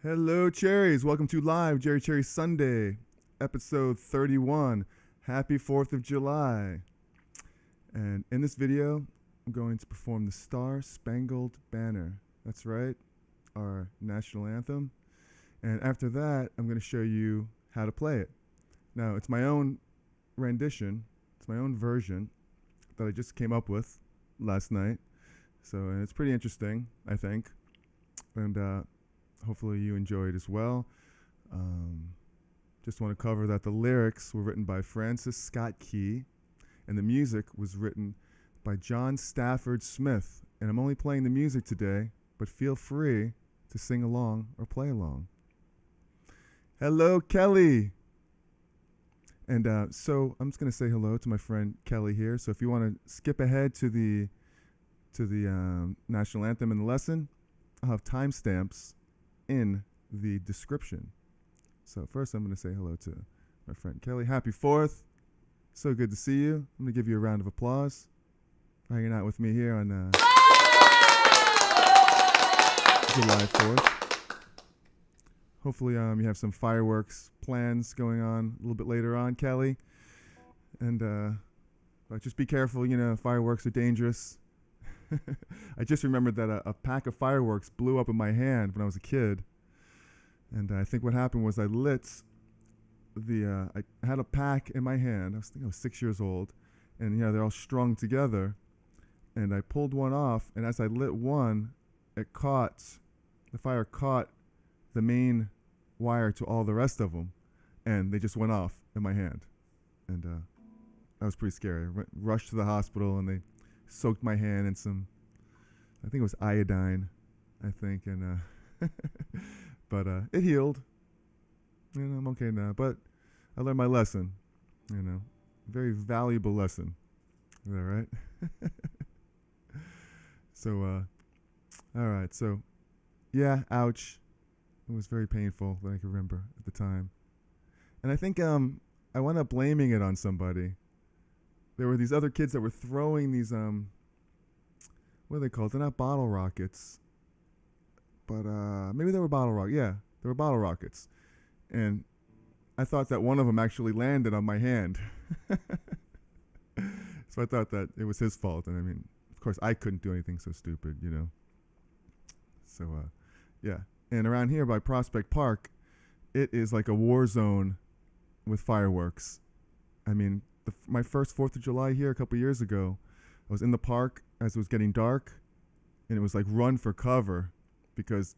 Hello, Cherries. Welcome to Live Jerry Cherry Sunday, episode 31. Happy 4th of July. And in this video, I'm going to perform the Star-Spangled Banner. That's right, our national anthem. And after that, I'm going to show you how to play it. Now, it's my own rendition. It's my own version that I just came up with last night. And it's pretty interesting, I think. And hopefully you enjoy it as well. Just want to cover that the lyrics were written by Francis Scott Key, and the music was written by John Stafford Smith. And I'm only playing the music today, but feel free to sing along or play along. Hello, Kelly. And so I'm just going to say hello to my friend Kelly here. So if you want to skip ahead to the national anthem and the lesson, I'll have timestamps in the description. So first I'm going to say hello to my friend Kelly. Happy 4th. So good to see you. I'm going to give you a round of applause for hanging out with me here on July 4th. Hopefully you have some fireworks plans going on a little bit later on, Kelly. And but just be careful, fireworks are dangerous. I just remembered that a pack of fireworks blew up in my hand when I was a kid. And I think what happened was I had a pack in my hand. I think I was 6 years old. And they're all strung together. And I pulled one off, and as I lit one, the fire caught the main wire to all the rest of them. And they just went off in my hand. And that was pretty scary. I rushed to the hospital, and they soaked my hand in some, I think it was iodine, and but it healed. I'm okay now. But I learned my lesson. Very valuable lesson. Is that right? All right. So, yeah, ouch. It was very painful that I can remember at the time. And I think I wound up blaming it on somebody. There were these other kids that were throwing these, what are they called? They're not bottle rockets. But maybe they were bottle rockets. Yeah, they were bottle rockets. And I thought that one of them actually landed on my hand. So I thought that it was his fault. And I mean, of course, I couldn't do anything so stupid, So, yeah. And around here by Prospect Park, it is like a war zone with fireworks. I mean, my first 4th of July here a couple years ago, I was in the park as it was getting dark, and it was like run for cover because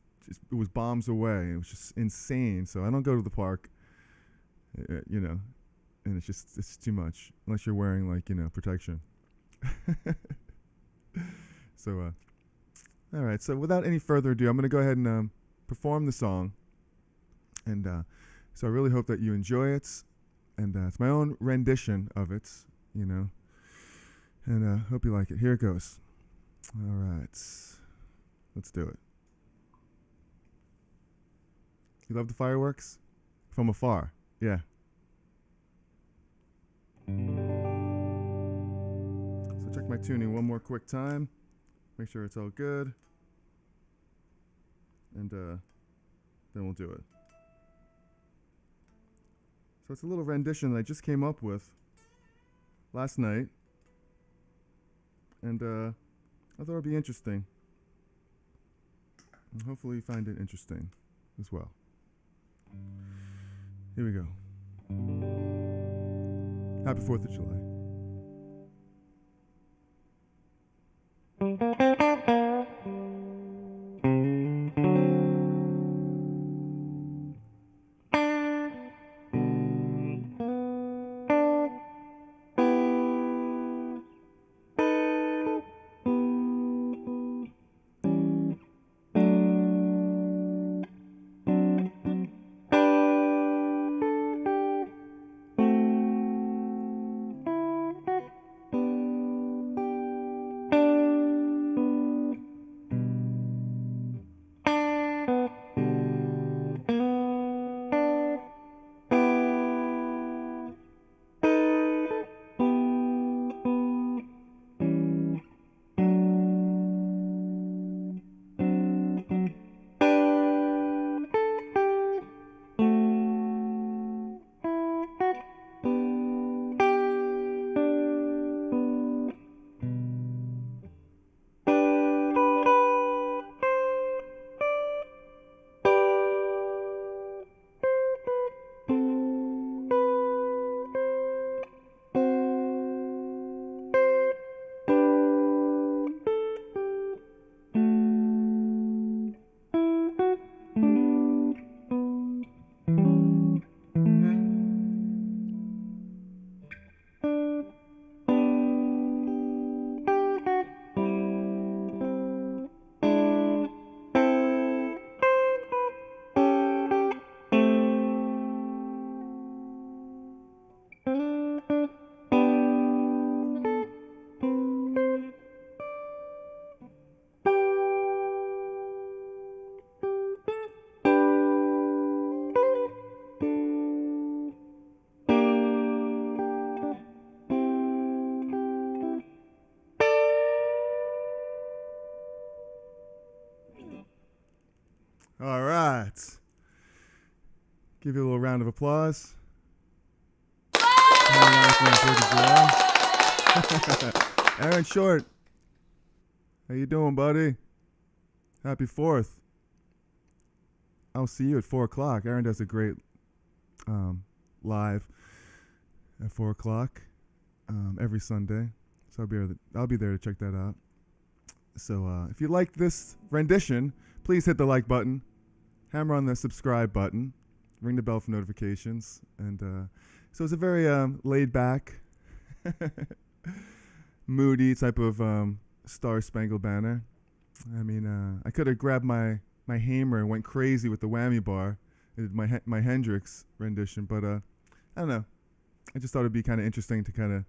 it was bombs away. It was just insane. So I don't go to the park, and it's too much unless you're wearing protection. So, all right. So without any further ado, I'm going to go ahead and perform the song. And so I really hope that you enjoy it. And it's my own rendition of it, And hope you like it. Here it goes. All right. Let's do it. You love the fireworks? From afar. Yeah. So check my tuning one more quick time. Make sure it's all good. And then we'll do it. So it's a little rendition that I just came up with last night. And I thought it would be interesting. And hopefully you find it interesting as well. Here we go. Happy 4th of July. All right. Give you a little round of applause. Aaron Short, how you doing, buddy? Happy 4th. I'll see you at 4 o'clock. Aaron does a great live at 4 o'clock every Sunday. So I'll be there to check that out. So if you like this rendition, please hit the like button, hammer on the subscribe button, ring the bell for notifications. And so it's a very laid back, moody type of Star-Spangled Banner. I mean, I could have grabbed my hammer and went crazy with the whammy bar. I did my Hendrix rendition, but I don't know. I just thought it'd be kind of interesting to kind of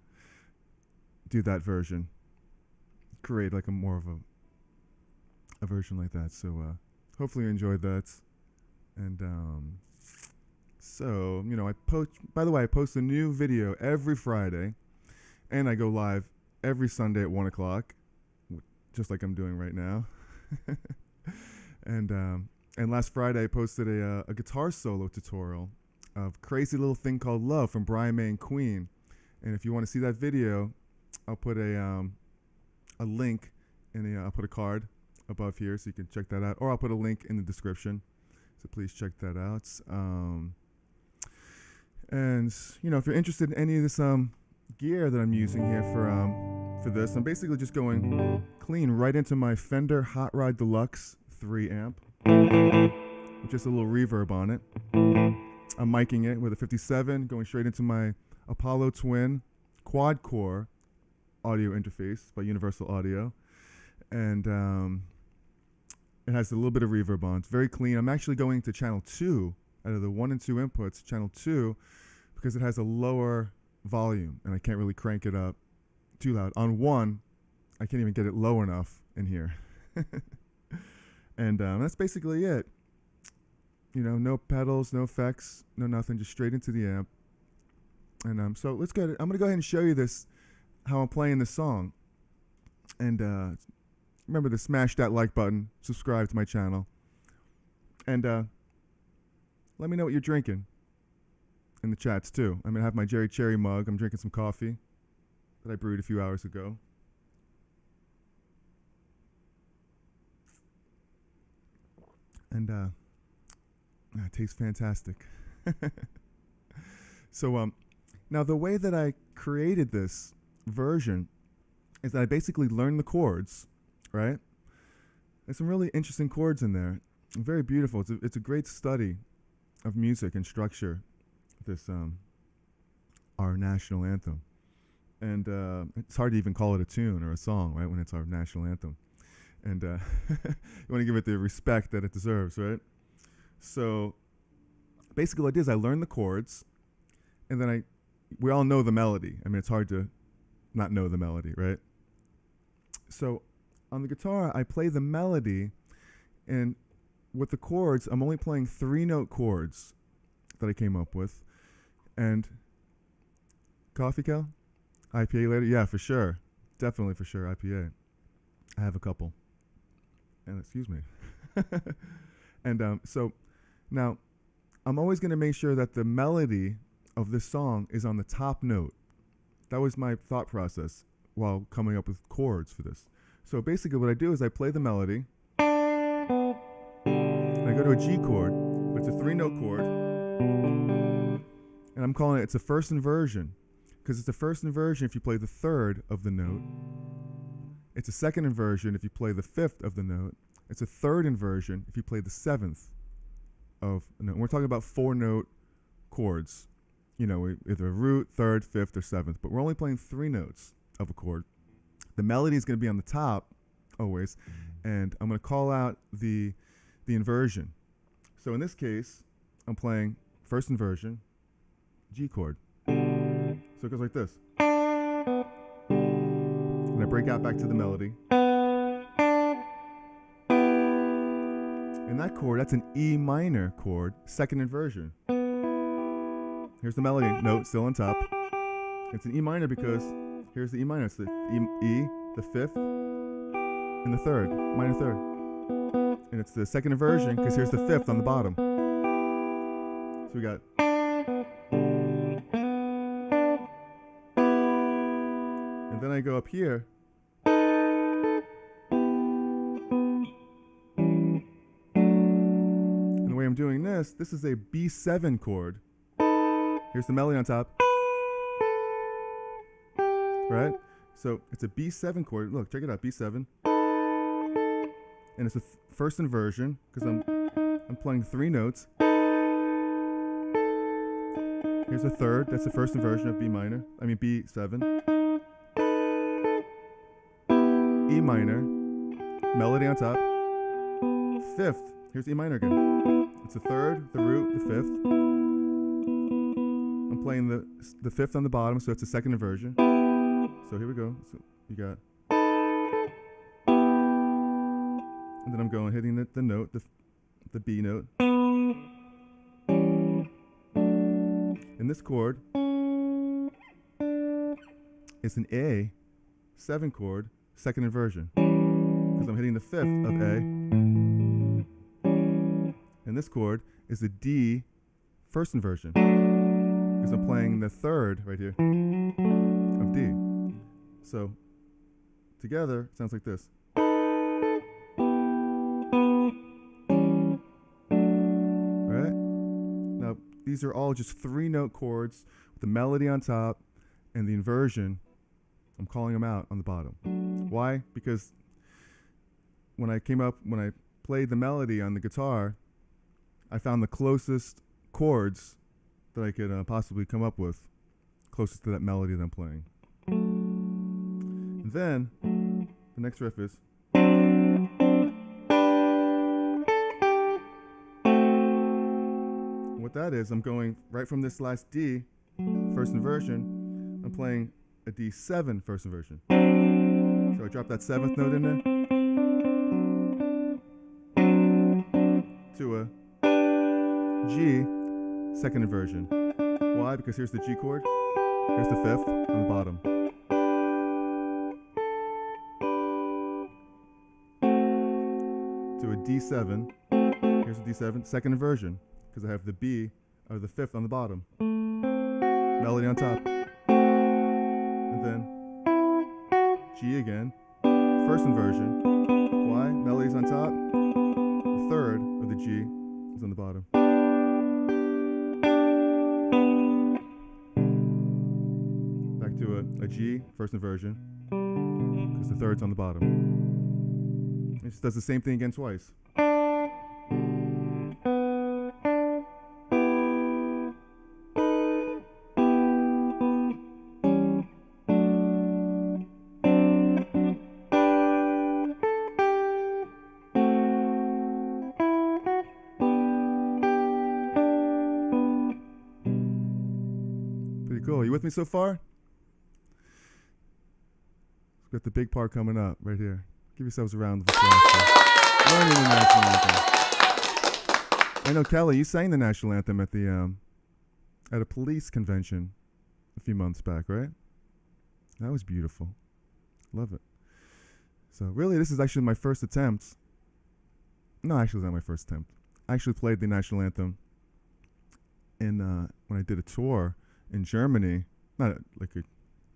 do that version, create like a more of a version like that. So hopefully you enjoyed that. And so I post. By the way, I post a new video every Friday, and I go live every Sunday at 1 o'clock, just like I'm doing right now. And last Friday I posted a guitar solo tutorial of Crazy Little Thing Called Love from Brian May and Queen. And if you want to see that video, I'll put a link I'll put a card above here so you can check that out, or I'll put a link in the description. So please check that out. And if you're interested in any of this gear that I'm using here for this, I'm basically just going clean right into my Fender Hot Rod Deluxe 3 amp with just a little reverb on it. I'm miking it with a 57, going straight into my Apollo Twin quad core audio interface by Universal Audio, and it has a little bit of reverb on. It's very clean. I'm actually going to channel 2 out of the 1 and 2 inputs, channel 2, because it has a lower volume and I can't really crank it up too loud. On 1, I can't even get it low enough in here. And that's basically it. No pedals, no effects, no nothing, just straight into the amp. And so let's go. I'm going to go ahead and show you this, how I'm playing this song. And remember to smash that like button, subscribe to my channel, and let me know what you're drinking in the chats too. I'm going to have my Jerry Cherry mug. I'm drinking some coffee that I brewed a few hours ago. And it tastes fantastic. So now the way that I created this version is that I basically learned the chords, right? There's some really interesting chords in there. Very beautiful. It's a great study of music and structure, this our national anthem. And it's hard to even call it a tune or a song, right, when it's our national anthem. And you want to give it the respect that it deserves, right? So basically what I did is I learned the chords, and then we all know the melody. I mean, it's hard to not know the melody, right? So on the guitar, I play the melody, and with the chords, I'm only playing 3-note chords that I came up with. And coffee, Cal? IPA later? Yeah, for sure. Definitely for sure, IPA. I have a couple. And excuse me. And so now I'm always going to make sure that the melody of this song is on the top note. That was my thought process while coming up with chords for this. So basically what I do is I play the melody, and I go to a G chord, but it's a 3-note chord, and I'm calling it's a first inversion, because it's a first inversion if you play the 3rd of the note. It's a second inversion if you play the 5th of the note. It's a 3rd inversion if you play the 7th of the note. And we're talking about 4-note chords. Either root, 3rd, 5th, or 7th. But we're only playing 3 notes of a chord. The melody is going to be on the top, always. And I'm going to call out the inversion. So in this case, I'm playing first inversion, G chord. So it goes like this. And I break out back to the melody. And that chord, that's an E minor chord, second inversion. Here's the melody note still on top. It's an E minor because here's the E minor. It's the E, the 5th, and the 3rd, minor 3rd. and it's the second inversion because here's the fifth on the bottom. So we got. And then I go up here. And the way I'm doing this is a B7 chord. Here's the melody on top. Right? So it's a B7 chord. Look, check it out, B7. And it's the first inversion because I'm playing 3 notes. Here's a third. That's the first inversion of B7. E minor, melody on top. Fifth. Here's E minor again. It's the third, the root, the fifth. I'm playing the fifth on the bottom, so it's the second inversion. So here we go. So you got, and then I'm going hitting the note, the B note. And this chord is an A7 chord, second inversion, because I'm hitting the fifth of A. And this chord is a D first inversion, because I'm playing the third right here of D. So together, it sounds like this. Right? Now, these are all just 3-note chords with the melody on top and the inversion. I'm calling them out on the bottom. Why? Because when I played the melody on the guitar, I found the closest chords that I could possibly come up with, closest to that melody that I'm playing. And then the next riff is. What that is, I'm going right from this last D, first inversion, I'm playing a D7 first inversion. So I drop that 7th note in there to a G second inversion. Why? Because here's the G chord, here's the fifth on the bottom. To a D7, here's a D7, second inversion, because I have the B or the fifth on the bottom. Melody on top. And then G again, first inversion. Why? Melody's on top. The third of the G is on the bottom. Back to a G, first inversion, because the third's on the bottom. It just does the same thing again twice. Cool. You with me so far? We've got the big part coming up right here. Give yourselves a round of applause. Learning the national anthem. I know, Kelly, you sang the national anthem at the at a police convention a few months back, right? That was beautiful. Love it. So really, this is actually my first attempt. No, actually, it's not my first attempt. I actually played the national anthem in when I did a tour in Germany, not like a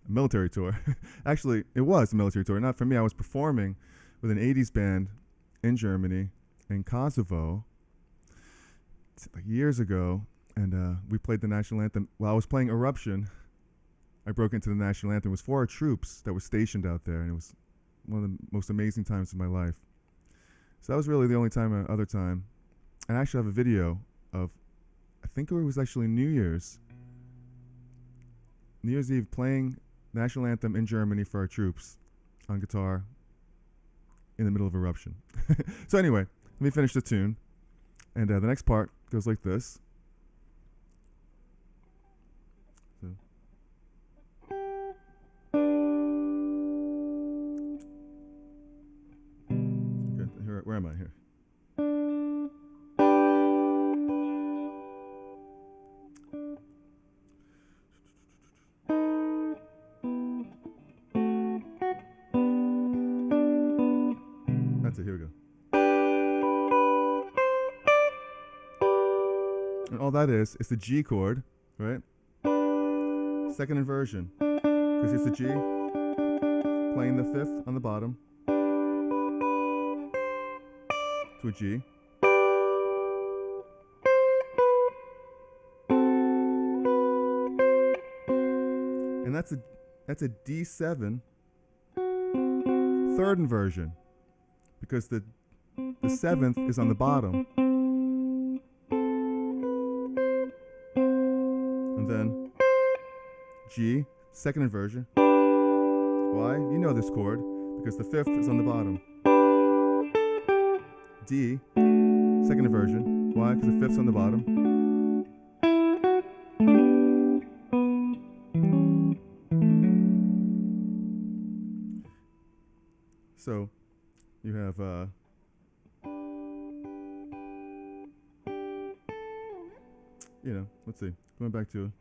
military tour. Actually, it was a military tour. Not for me. I was performing with an 80s band in Germany, in Kosovo, like years ago, and we played the national anthem. While I was playing Eruption, I broke into the national anthem. It was for our troops that were stationed out there, and it was one of the most amazing times of my life. So that was really the only time, other time. And I actually have a video of, I think it was actually New Year's Eve, playing national anthem in Germany for our troops on guitar in the middle of Eruption. So anyway, let me finish the tune. And the next part goes like this. So. Okay, where am I here? That's it, here we go. And all that is the G chord, right? Second inversion, because it's the G, playing the fifth on the bottom to a G. And that's a D7 third inversion, because the seventh is on the bottom. And then G, second inversion. Why? You know this chord, because the fifth is on the bottom. D, second inversion. Why? Because the fifth's on the bottom. So you have let's see, going back to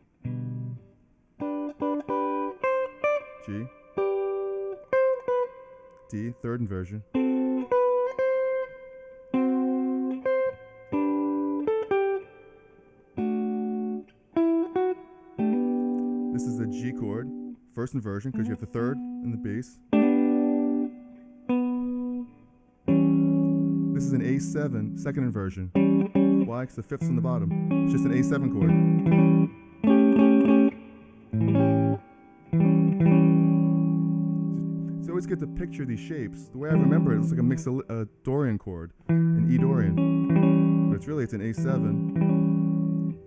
G, D, third inversion. This is a G chord, first inversion, because you have the third and the bass. This is an A7, second inversion. Why? Because the fifth's on the bottom. It's just an A7 chord. It's always good to picture these shapes. The way I remember it, it's like a mix of a Dorian chord, an E Dorian. But it's an A7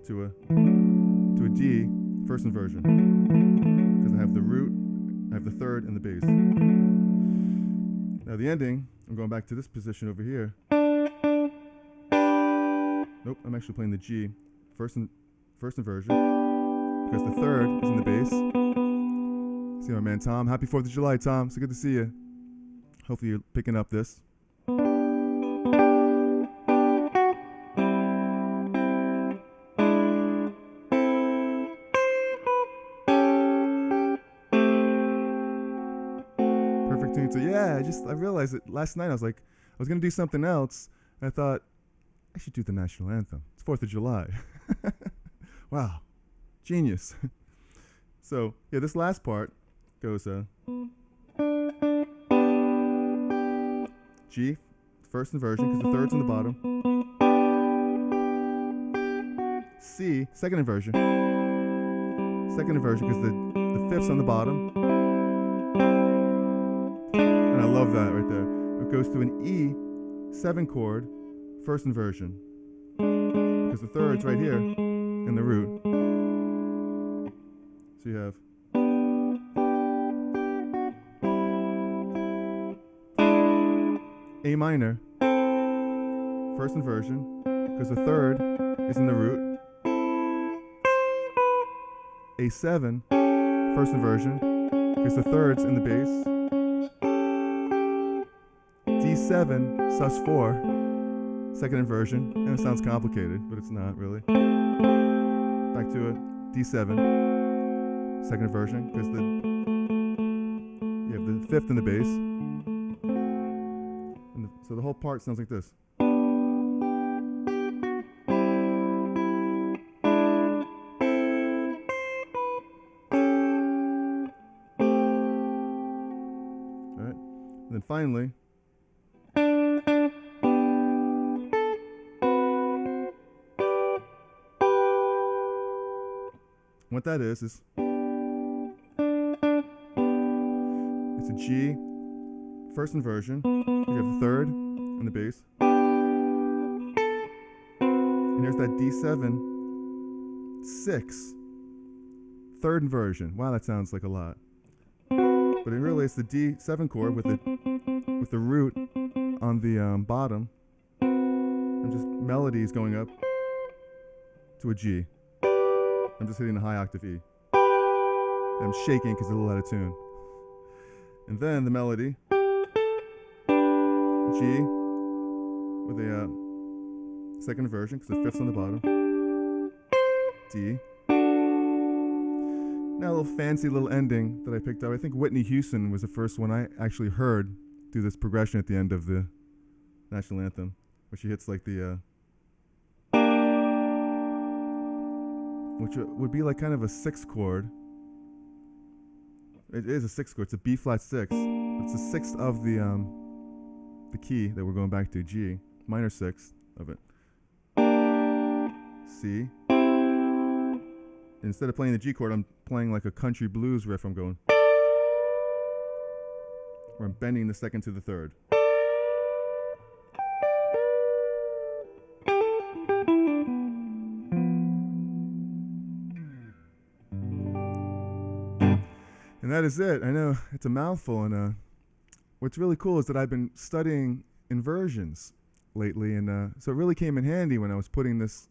to a D, first inversion. Because I have the root, I have the third, and the bass. Now the ending, I'm going back to this position over here. Nope, I'm actually playing the G, first inversion, because the third is in the bass. See my man Tom. Happy 4th of July, Tom. So good to see you. Hopefully you're picking up this. Perfect tune. So yeah, I realized it last night. I was going to do something else. And I thought, I should do the national anthem. It's 4th of July. Wow. Genius. So, yeah, this last part goes G, first inversion, because the third's on the bottom. C, second inversion. Second inversion, because the fifth's on the bottom. And I love that right there. It goes to an E, 7 chord, first inversion, because the third's right here in the root. So you have A minor, first inversion, because the third is in the root. A7, first inversion, because the third's in the bass. D7, sus4, second inversion, and it sounds complicated, but it's not really. Back to it, D7, second inversion, because you have the fifth in the bass. And so the whole part sounds like this. All right, and then finally, what that is it's a G, first inversion. You have the third and the bass. And here's that D7, 6, third inversion. Wow, that sounds like a lot. But it's the D7 chord with the root on the bottom, and just melodies going up to a G. I'm just hitting a high octave E. And I'm shaking because it's a little out of tune. And then the melody, G with a second inversion because the fifth's on the bottom. D. Now a little fancy little ending that I picked up. I think Whitney Houston was the first one I actually heard do this progression at the end of the national anthem, where she hits like the which would be like kind of a 6th chord. It is a 6th chord. It's a B flat 6. It's the 6th of the key that we're going back to, G, minor 6th of it. C. Instead of playing the G chord, I'm playing like a country blues riff. I'm going, where I'm bending the 2nd to the 3rd. And that is it. I know it's a mouthful, and what's really cool is that I've been studying inversions lately, and so it really came in handy when I was putting this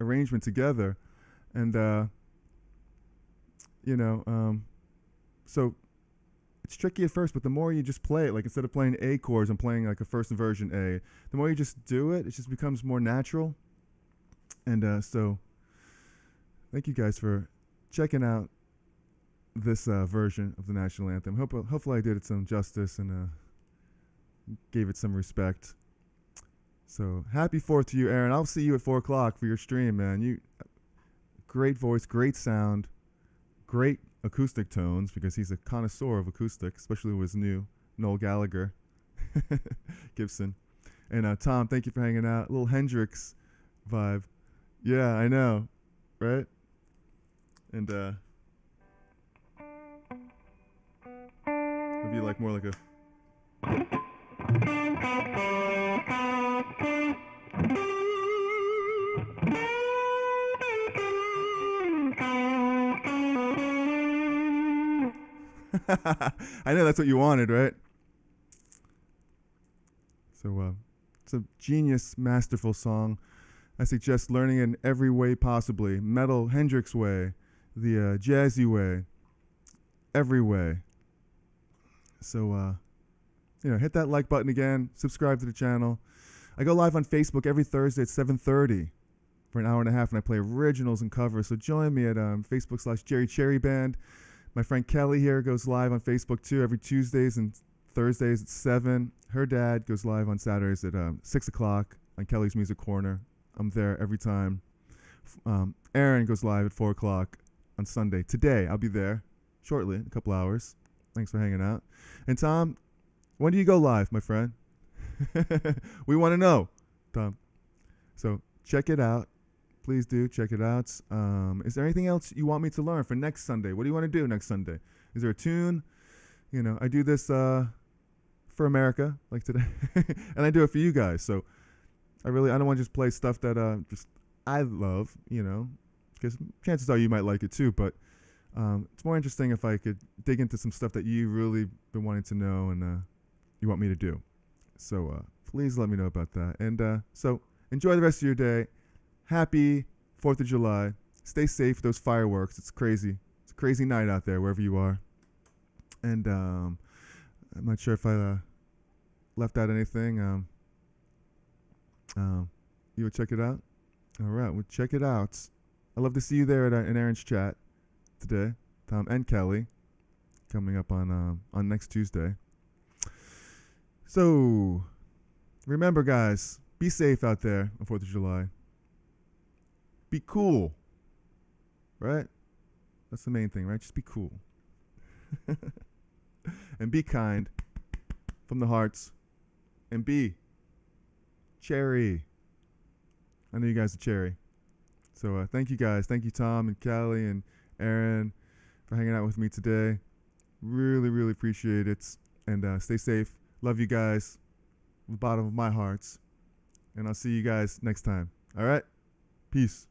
arrangement together. And so it's tricky at first, but the more you just play it, like instead of playing A chords, I'm playing like a first inversion A. The more you just do it, it just becomes more natural. And so thank you guys for checking out this version of the national anthem. Hopefully I did it some justice and gave it some respect. So happy 4th to you, Aaron. I'll see you at 4 o'clock for your stream, man. You great voice, great sound, great acoustic tones, because he's a connoisseur of acoustic, especially with his new Noel Gallagher Gibson. And Tom, thank you for hanging out. A little Hendrix vibe. Yeah, I know, right? And maybe like more like a I know that's what you wanted, right? So it's a genius, masterful song. I suggest learning it in every way possibly. Metal Hendrix way, the jazzy way, every way. So, hit that like button again. Subscribe to the channel. I go live on Facebook every Thursday at 7:30 for an hour and a half, and I play originals and covers. So join me at Facebook/Jerry Cherry Band. My friend Kelly here goes live on Facebook too every Tuesdays and Thursdays at 7. Her dad goes live on Saturdays at 6 o'clock on Kelly's Music Corner. I'm there every time. Aaron goes live at 4 o'clock on Sunday. Today, I'll be there shortly, in a couple hours. Thanks for hanging out. And Tom, when do you go live, my friend? We want to know, Tom. So check it out. Please do check it out. Is there anything else you want me to learn for next Sunday? What do you want to do next Sunday? Is there a tune? I do this for America, like today, and I do it for you guys. So I don't want to just play stuff that just I love, because chances are you might like it too. But it's more interesting if I could dig into some stuff that you really been wanting to know and you want me to do. So please let me know about that. And so enjoy the rest of your day. Happy 4th of July. Stay safe with those fireworks. It's crazy. It's a crazy night out there, wherever you are. And I'm not sure if I left out anything. You would check it out? All right, well, check it out. I'd love to see you there in Aaron's chat today. Tom and Kelly coming up on next Tuesday. So remember, guys, be safe out there on 4th of July. Be cool, right? That's the main thing, right? Just be cool. And be kind from the hearts. And be cherry. I know you guys are cherry. So thank you guys. Thank you, Tom and Callie and Aaron, for hanging out with me today. Really, really appreciate it. And stay safe. Love you guys from the bottom of my hearts. And I'll see you guys next time. All right? Peace.